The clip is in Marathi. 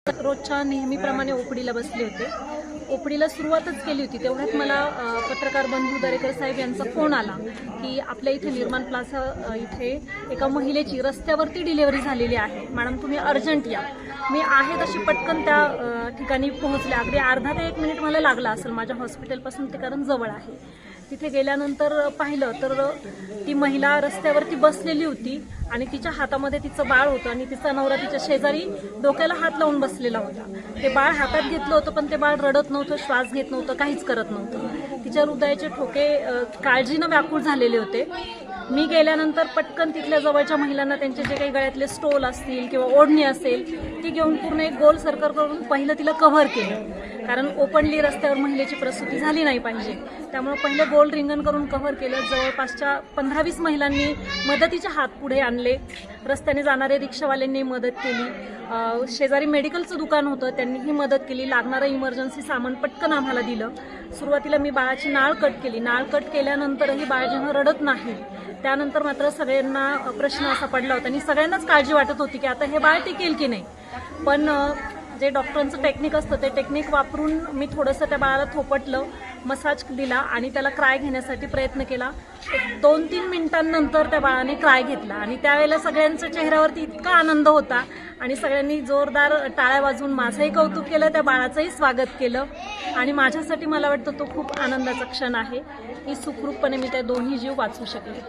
रोजच्या नेहमीप्रमाणे ओपीडीला बसले होते. ओपीडीला सुरुवातच केली होती तेवढ्यात मला पत्रकार बंधू दरेकर साहेब यांचा फोन आला की आपल्या इथे निर्माण प्लाझा इथे एका महिलेची रस्त्यावरती डिलिव्हरी झालेली आहे, मॅडम तुम्ही अर्जंट या. मी आहे तशी पटकन त्या ठिकाणी पोहोचले. अगदी अर्धा ते 1 मिनिट मला लागला असेल माझ्या हॉस्पिटलपासून, ते कारण जवळ आहे. तिथे गेल्यानंतर पाहिलं तर ती महिला रस्त्यावरती बसलेली होती आणि तिच्या हातामध्ये तिचं बाळ होतं आणि तिचा नवरा तिच्या शेजारी डोक्याला हात लावून बसलेला होता. ते बाळ हातात घेतलं होतं पण ते बाळ रडत नव्हतं, श्वास घेत नव्हतं, काहीच करत नव्हतं. तिच्या हृदयाचे ठोके काळजीनं व्याकुळ झालेले होते. मी गेल्यानंतर पटकन तिथल्या जवळच्या महिलांना त्यांचे जे काही गळ्यातले स्टोल असतील किंवा ओढणी असेल ती घेऊन पूर्ण एक गोल सर्कल करून पहिलं तिला कव्हर केलं, कारण ओपनली रस्त्यावर महिलेची प्रसूती झाली नाही पाहिजे. त्यामुळे पहिलं गोल रिंगण करून कव्हर केलं. जवळपासच्या 15-20 महिलांनी मदतीचे हात पुढे आणले. रस्त्याने जाणारे रिक्षावाल्यांनी मदत केली. शेजारी मेडिकलचं दुकान होतं, त्यांनीही मदत केली. लागणारं इमर्जन्सी सामान पटकन आम्हाला दिलं. सुरुवातीला मी बाळाची नाळ कट केली. नाळ कट केल्यानंतरही बाळ जेव्हा रडत नाही, त्यानंतर मात्र सगळ्यांना प्रश्न असा पडला होता आणि सगळ्यांनाच काळजी वाटत होती की आता हे बाळ टिकेल की नाही. पण जे डॉक्टरांचं टेक्निक असतं ते टेक्निक वापरून मी थोडंसं त्या बाळाला थोपटलं, मसाज दिला आणि त्याला क्राय घेण्यासाठी प्रयत्न केला. 2-3 मिनिटांनंतर त्या बाळाने क्राय घेतला आणि त्यावेळेला सगळ्यांच्या चेहऱ्यावरती इतका आनंद होता आणि सगळ्यांनी जोरदार टाळ्या वाजवून माझंही कौतुक केलं, त्या बाळाचंही स्वागत केलं आणि माझ्यासाठी मला वाटतं तो खूप आनंदाचा क्षण आहे की सुखरूपपणे मी त्या दोन्ही जीव वाचवू शकले.